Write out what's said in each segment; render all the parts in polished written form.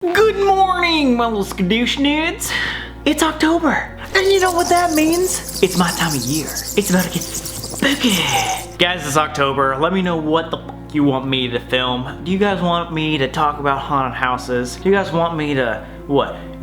Good morning, my little skadoosh nudes. It's October, and you know what that means? It's my time of year. It's about to get spooky. Guys, it's October. Let me know what the f you want me to film. Do you guys want me to talk about haunted houses? Do you guys want me to,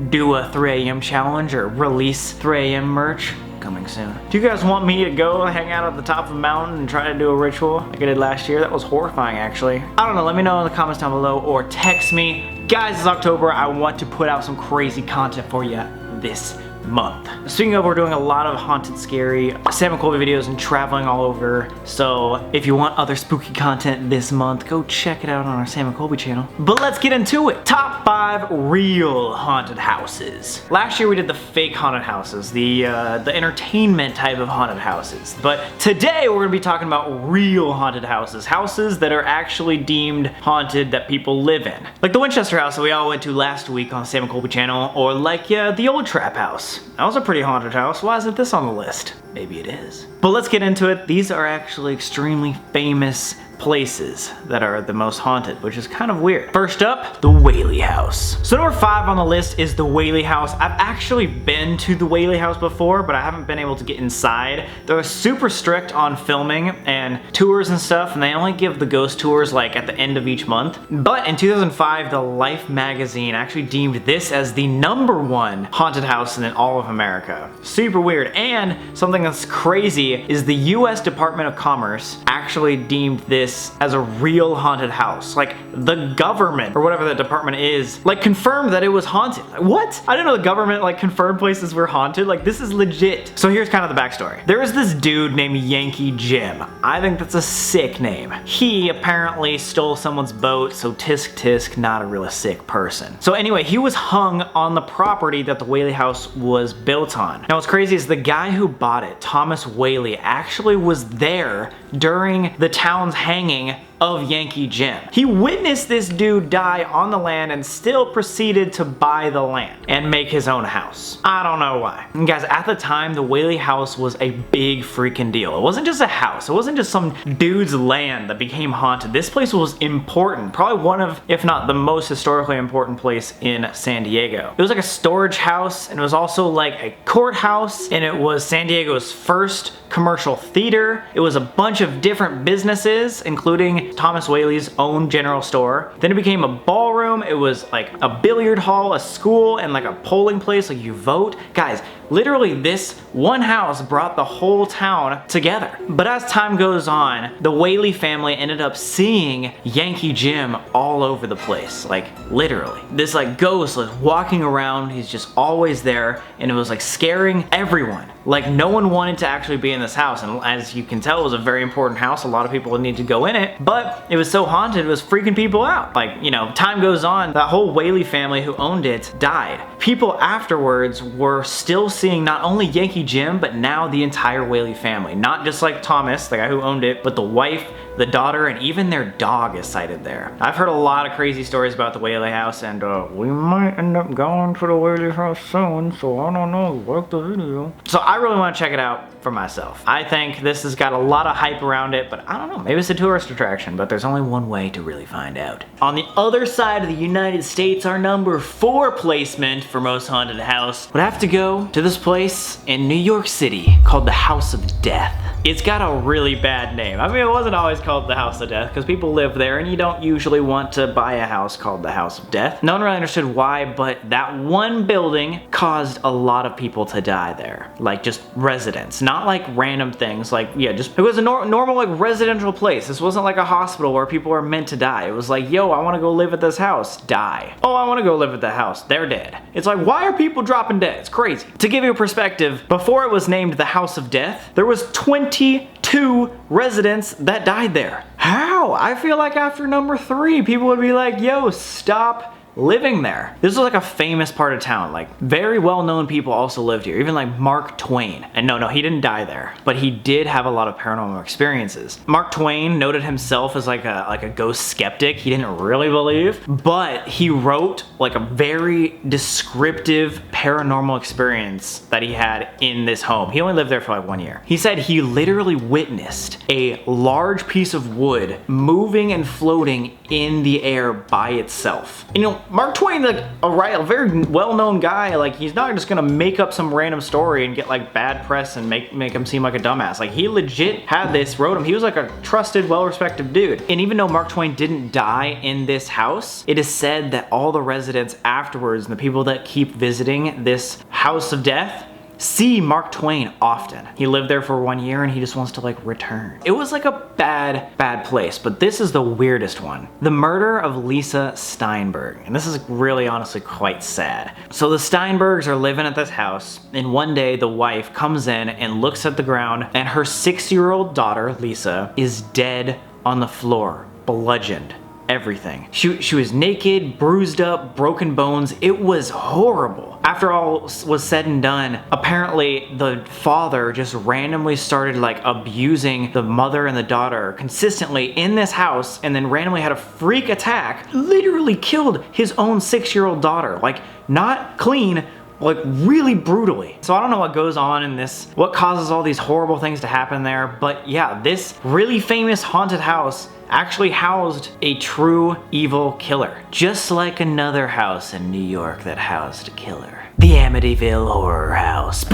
do a 3 a.m. challenge or release 3 a.m. merch? Coming soon. Do you guys want me to go hang out at the top of a mountain and try to do a ritual like I did last year? That was horrifying, actually. I don't know, let me know in the comments down below or text me. Guys, it's October. I want to put out some crazy content for you this month. Speaking of, we're doing a lot of haunted, scary SamGolbach videos and traveling all over. So if you want other spooky content this month, go check it out on our SamGolbach channel. But let's get into it. Top 5 real haunted houses. Last year we did the fake haunted houses, the entertainment type of haunted houses. But today we're gonna be talking about real haunted houses. Houses that are actually deemed haunted that people live in. Like the Winchester house that we all went to last week on the SamGolbach channel, or like the old trap house. That was a pretty haunted house. Why isn't this on the list? Maybe it is. But let's get into it. These are actually extremely famous places that are the most haunted, which is kind of weird. First up, the Whaley House. So number 5 on the list is the Whaley House. I've actually been to the Whaley House before, but I haven't been able to get inside. They're super strict on filming and tours and stuff, and they only give the ghost tours like at the end of each month. But in 2005, the Life magazine actually deemed this as the #1 haunted house in all of America. Super weird. And something that's crazy is the US Department of Commerce actually deemed this as a real haunted house. Like the government, or whatever the department is, like confirmed that it was haunted. Like, what? I didn't know the government like confirmed places were haunted. Like this is legit. So here's kind of the backstory. There was this dude named Yankee Jim. I think that's a sick name. He apparently stole someone's boat, so tisk tisk, not a really sick person. So anyway, he was hung on the property that the Whaley House was built on. Now what's crazy is the guy who bought it, Thomas Whaley, actually was there during the town's hanging of Yankee Jim. He witnessed this dude die on the land and still proceeded to buy the land and make his own house. I don't know why. And guys, at the time, the Whaley House was a big freaking deal. It wasn't just a house. It wasn't just some dude's land that became haunted. This place was important. Probably one of, if not the most historically important place in San Diego. It was like a storage house, and it was also like a courthouse, and it was San Diego's first commercial theater. It was a bunch of different businesses, including Thomas Whaley's own general store. Then it became a ballroom. It was like a billiard hall, a school, and like a polling place, like you vote. Guys, literally this one house brought the whole town together. But as time goes on, the Whaley family ended up seeing Yankee Jim all over the place, like literally. This like ghost was walking around, he's just always there, and it was like scaring everyone. Like no one wanted to actually be in this house, and as you can tell, it was a very important house. A lot of people would need to go in it, but it was so haunted, it was freaking people out. Like, you know, time goes on, that whole Whaley family who owned it died. People afterwards were still seeing not only Yankee Jim, but now the entire Whaley family. Not just like Thomas, the guy who owned it, but the wife, the daughter, and even their dog is sighted there. I've heard a lot of crazy stories about the Whaley House, and we might end up going to the Whaley House soon, so I don't know, like the video. So I really want to check it out for myself. I think this has got a lot of hype around it, but I don't know, maybe it's a tourist attraction, but there's only one way to really find out. On the other side of the United States, our number 4 placement for most haunted house would have to go to this place in New York City called the House of Death. It's got a really bad name. I mean, it wasn't always called the House of Death because people live there and you don't usually want to buy a house called the House of Death. No one really understood why, but that one building caused a lot of people to die there. Like just residents, not like random things. Like, yeah, just, it was a normal like residential place. This wasn't like a hospital where people were meant to die. It was like, yo, I want to go live at this house, die. Oh, I want to go live at the house, they're dead. It's like, why are people dropping dead? It's crazy. To give you a perspective, before it was named the House of Death, there was 22 residents that died there. How? I feel like after number 3, people would be like, yo, stop living there. This was like a famous part of town. Like very well-known people also lived here. Even like Mark Twain. And no, he didn't die there, but he did have a lot of paranormal experiences. Mark Twain noted himself as like a ghost skeptic. He didn't really believe, but he wrote like a very descriptive paranormal experience that he had in this home. He only lived there for like 1 year. He said he literally witnessed a large piece of wood moving and floating in the air by itself. You know, Mark Twain, like a very well-known guy, like he's not just gonna make up some random story and get like bad press and make him seem like a dumbass. Like he legit had this, wrote him. He was like a trusted, well-respected dude. And even though Mark Twain didn't die in this house, it is said that all the residents afterwards and the people that keep visiting this house of death see Mark Twain often. He lived there for 1 year and he just wants to like return. It was like a bad place, but this is the weirdest one. The murder of Lisa Steinberg. And this is really honestly quite sad. So the Steinbergs are living at this house, and one day the wife comes in and looks at the ground, and her 6-year-old daughter, Lisa, is dead on the floor, bludgeoned. Everything. She was naked, bruised up, broken bones. It was horrible. After all was said and done, apparently the father just randomly started like abusing the mother and the daughter consistently in this house, and then randomly had a freak attack, literally killed his own 6-year-old daughter. Like, not clean, like really brutally. So I don't know what goes on in this, what causes all these horrible things to happen there, but yeah, this really famous haunted house actually housed a true evil killer. Just like another house in New York that housed a killer. The Amityville Horror House.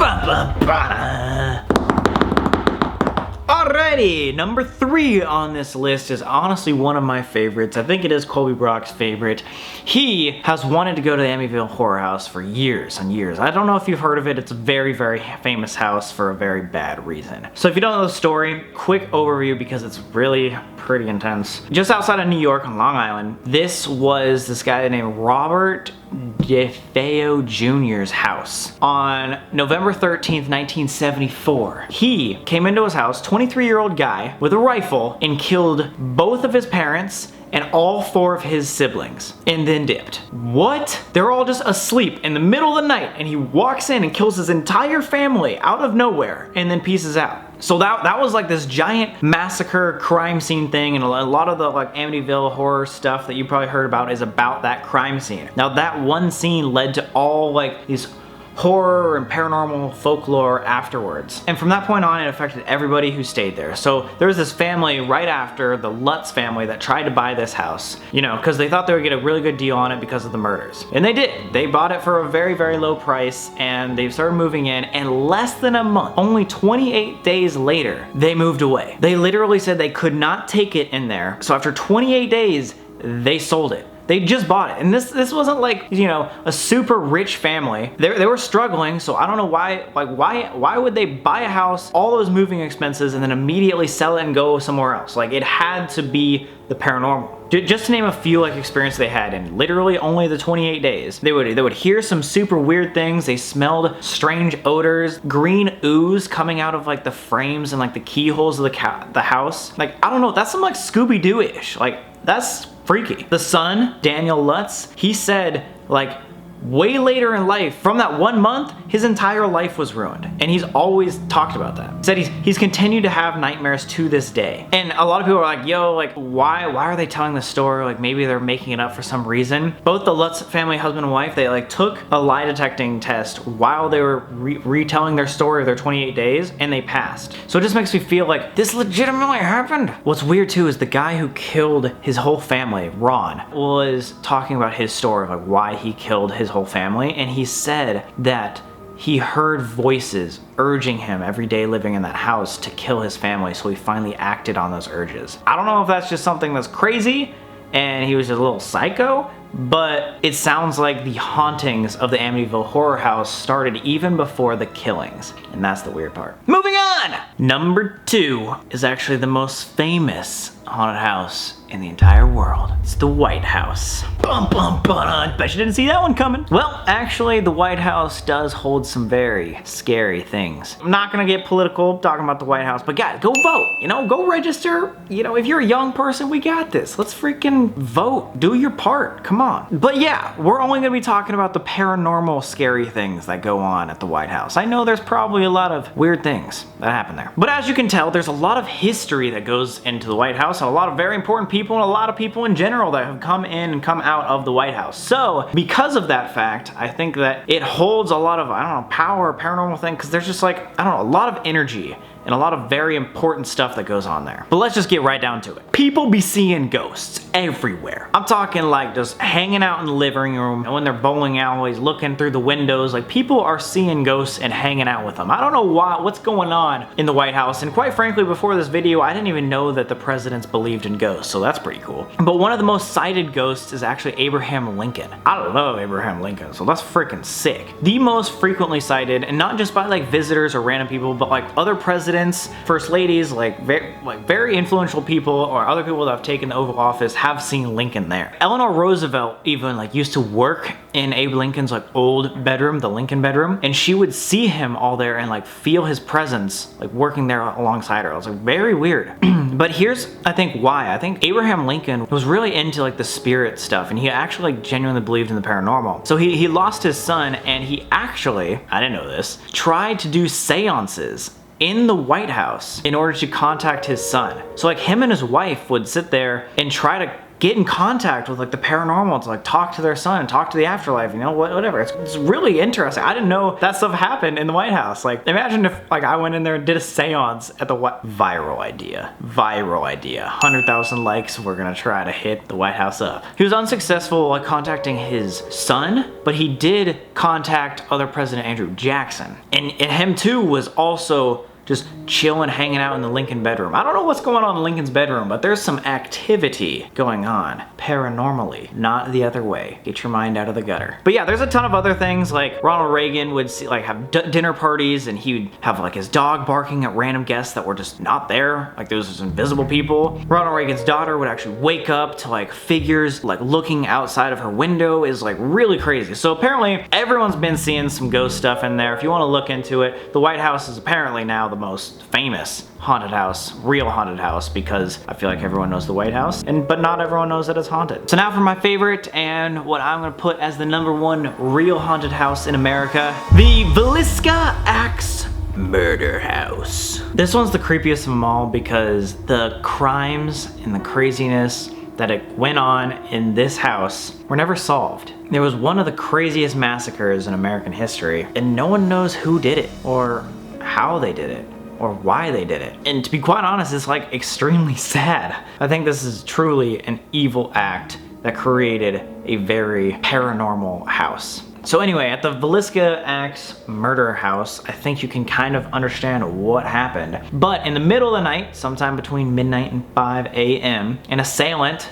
Alrighty, number 3 on this list is honestly one of my favorites. I think it is Colby Brock's favorite. He has wanted to go to the Amityville Horror House for years and years. I don't know if you've heard of it. It's a very, very famous house for a very bad reason. So if you don't know the story, quick overview because it's really pretty intense. Just outside of New York on Long Island, this was this guy named Robert DeFeo Jr.'s house. On November 13th, 1974, he came into his house, 23-year-old guy, with a rifle and killed both of his parents and all 4 of his siblings, and then dipped. What? They're all just asleep in the middle of the night, and he walks in and kills his entire family out of nowhere, and then pieces out. So that was like this giant massacre crime scene thing, and a lot of the like Amityville horror stuff that you probably heard about is about that crime scene. Now that one scene led to all like these horror and paranormal folklore afterwards. And from that point on, it affected everybody who stayed there. So there was this family right after, the Lutz family, that tried to buy this house, you know, because they thought they would get a really good deal on it because of the murders. And they did. They bought it for a very, very low price, and they started moving in, and less than a month, only 28 days later, they moved away. They literally said they could not take it in there. So after 28 days, they sold it. They just bought it. And this wasn't like, you know, a super rich family. They were struggling, so I don't know why, like why would they buy a house, all those moving expenses, and then immediately sell it and go somewhere else? Like, it had to be the paranormal. Just to name a few like experiences they had in literally only the 28 days. They would hear some super weird things. They smelled strange odors, green ooze coming out of like the frames and like the keyholes of the house. Like, I don't know, that's some like Scooby-Doo-ish. Like, that's freaky. The son, Daniel Lutz, he said like way later in life, from that 1 month, his entire life was ruined. And he's always talked about that. He said he's continued to have nightmares to this day. And a lot of people are like, yo, like, why are they telling this story? Like, maybe they're making it up for some reason. Both the Lutz family, husband and wife, they like took a lie detecting test while they were retelling their story of their 28 days, and they passed. So it just makes me feel like this legitimately happened. What's weird too is the guy who killed his whole family, Ron, was talking about his story of like why he killed his whole family, and he said that he heard voices urging him every day living in that house to kill his family, so he finally acted on those urges. I don't know if that's just something that's crazy and he was just a little psycho, but it sounds like the hauntings of the Amityville Horror House started even before the killings, and that's the weird part. Moving on! Number 2 is actually the most famous haunted house in the entire world. It's the White House. Bum bum bum. Bet you didn't see that one coming. Well, actually, the White House does hold some very scary things. I'm not gonna get political talking about the White House, but guys, go vote. You know, go register. You know, if you're a young person, we got this. Let's freaking vote. Do your part. Come on. But yeah, we're only gonna be talking about the paranormal scary things that go on at the White House. I know there's probably a lot of weird things that happen there. But as you can tell, there's a lot of history that goes into the White House, and a lot of very important people and a lot of people in general that have come in and come out of the White House. So because of that fact, I think that it holds a lot of, I don't know, power, paranormal thing, because there's just like, I don't know, a lot of energy and a lot of very important stuff that goes on there. But let's just get right down to it. People be seeing ghosts everywhere. I'm talking like just hanging out in the living room, and when they're bowling alleys, looking through the windows, like people are seeing ghosts and hanging out with them. I don't know what's going on in the White House, and quite frankly, before this video, I didn't even know that the presidents believed in ghosts, so that's pretty cool. But one of the most cited ghosts is actually Abraham Lincoln. I love Abraham Lincoln, so that's freaking sick. The most frequently cited, and not just by like visitors or random people, but like other presidents, first ladies, like very influential people, or other people that have taken the Oval Office have seen Lincoln there. Eleanor Roosevelt even like used to work in Abe Lincoln's like old bedroom, the Lincoln bedroom, and she would see him all there and like feel his presence like working there alongside her. I was like, very weird. But here's, I think, why. I think Abraham Lincoln was really into like the spirit stuff, and he actually like genuinely believed in the paranormal. So he lost his son, and he actually, I didn't know this, tried to do seances in the White House in order to contact his son. So like him and his wife would sit there and try to get in contact with like the paranormal to like talk to their son and talk to the afterlife, you know, whatever. It's really interesting. I didn't know that stuff happened in the White House. Like imagine if like I went in there and did a seance at the viral idea. 100,000 likes. We're gonna try to hit the White House up. He was unsuccessful like contacting his son, but he did contact other President Andrew Jackson. And him too was also just chilling, hanging out in the Lincoln bedroom. I don't know what's going on in Lincoln's bedroom, but there's some activity going on paranormally, not the other way. Get your mind out of the gutter. But yeah, there's a ton of other things. Like Ronald Reagan would have dinner parties, and he would have like his dog barking at random guests that were just not there. Like there was invisible people. Ronald Reagan's daughter would actually wake up to like figures like looking outside of her window. Is like really crazy. So apparently everyone's been seeing some ghost stuff in there. If you want to look into it, the White House is apparently now the most famous haunted house, real haunted house, because I feel like everyone knows the White House, but not everyone knows that it's haunted. So now for my favorite, and what I'm gonna put as the #1 real haunted house in America, the Villisca Axe Murder House. This one's the creepiest of them all because the crimes and the craziness that it went on in this house were never solved. There was one of the craziest massacres in American history, and no one knows who did it, or how they did it, or why they did it. And to be quite honest, it's like extremely sad. I think this is truly an evil act that created a very paranormal house. So anyway, at the Villisca Axe Murder House, I think you can kind of understand what happened. But in the middle of the night, sometime between midnight and 5 a.m., an assailant,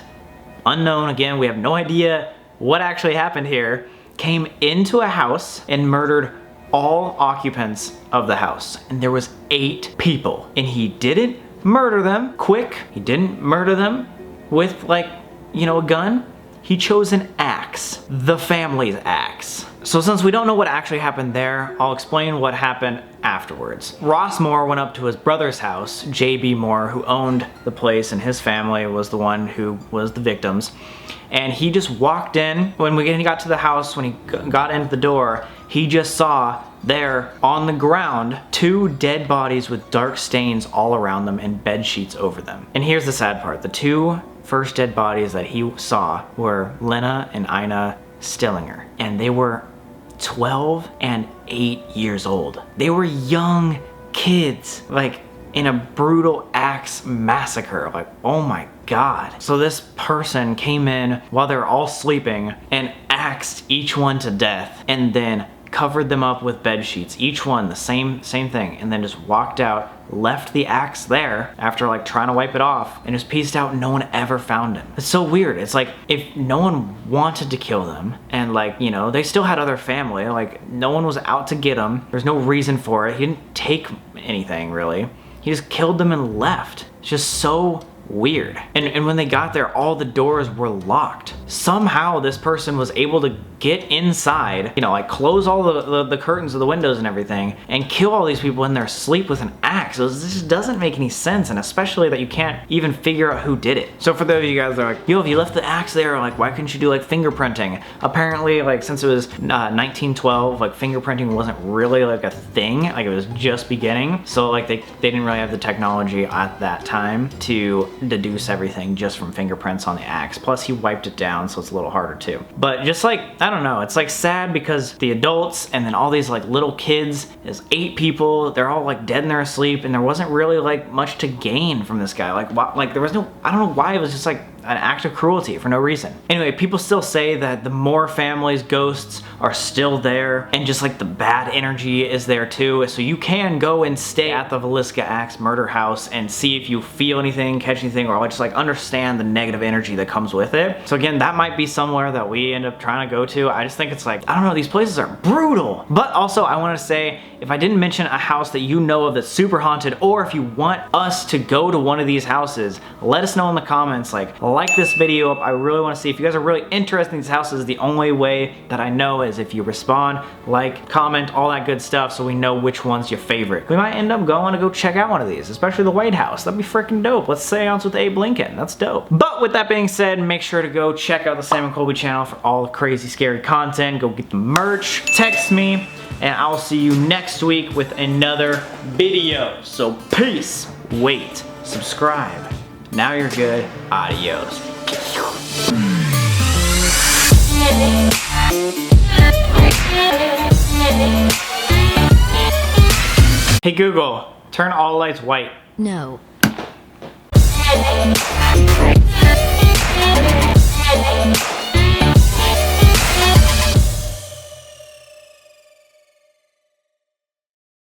unknown again, we have no idea what actually happened here, came into a house and murdered all occupants of the house. And there was 8 people. And he didn't murder them quick. He didn't murder them with like, you know, a gun. He chose an axe, the family's axe. So since we don't know what actually happened there, I'll explain what happened afterwards. Ross Moore went up to his brother's house, J.B. Moore, who owned the place, and his family was the one who was the victims. And he just walked in. When he got to the house, when he got into the door, he just saw there on the ground 2 dead bodies with dark stains all around them and bed sheets over them. And here's the sad part. The 2 first dead bodies that he saw were Lena and Ina Stillinger. And they were 12 and 8 years old. They were young kids, like in a brutal axe massacre. Like, oh my God. So this person came in while they were all sleeping and axed each one to death, and then covered them up with bed sheets, each one the same thing, and then just walked out, left the axe there after like trying to wipe it off, and just pieced out. No one ever found him. It's so weird. It's like if no one wanted to kill them, and like, you know, they still had other family, like no one was out to get them. There's no reason for it. He didn't take anything really. He just killed them and left. It's just so weird. And when they got there, all the doors were locked. Somehow this person was able to get inside, you know, like close all the curtains of the windows and everything, and kill all these people in their sleep with an axe. So this just doesn't make any sense, and especially that you can't even figure out who did it. So for those of you guys that are like, yo, if you left the axe there, like why couldn't you do like fingerprinting? Apparently, like since it was 1912, like fingerprinting wasn't really like a thing, like it was just beginning. So like they didn't really have the technology at that time to deduce everything just from fingerprints on the axe. Plus he wiped it down, so it's a little harder too. But just like, I don't know, it's like sad because the adults and then all these like little kids, there's 8 people, they're all like dead and they're asleep, and there wasn't really like much to gain from this guy. Like there was no, I don't know why, it was just like an act of cruelty for no reason. Anyway, people still say that the Moore family's ghosts are still there, and just like the bad energy is there too. So you can go and stay at the Villisca Axe murder house and see if you feel anything, catch anything, or just like understand the negative energy that comes with it. So again, that might be somewhere that we end up trying to go to. I just think it's like, I don't know, these places are brutal. But also I want to say, if I didn't mention a house that you know of that's super haunted, or if you want us to go to one of these houses, let us know in the comments. Like this video up. I really want to see if you guys are really interested in these houses. The only way that I know is if you respond, like, comment, all that good stuff, so we know which one's your favorite. We might end up going to go check out one of these, especially the Whaley House. That'd be freaking dope. Let's seance with Abe Lincoln. That's dope. But with that being said, make sure to go check out the Sam and Colby channel for all the crazy scary content. Go get the merch, text me, and I'll see you next week with another video. So peace. Wait, subscribe. Now you're good. Adios. Hey Google, turn all lights white. No.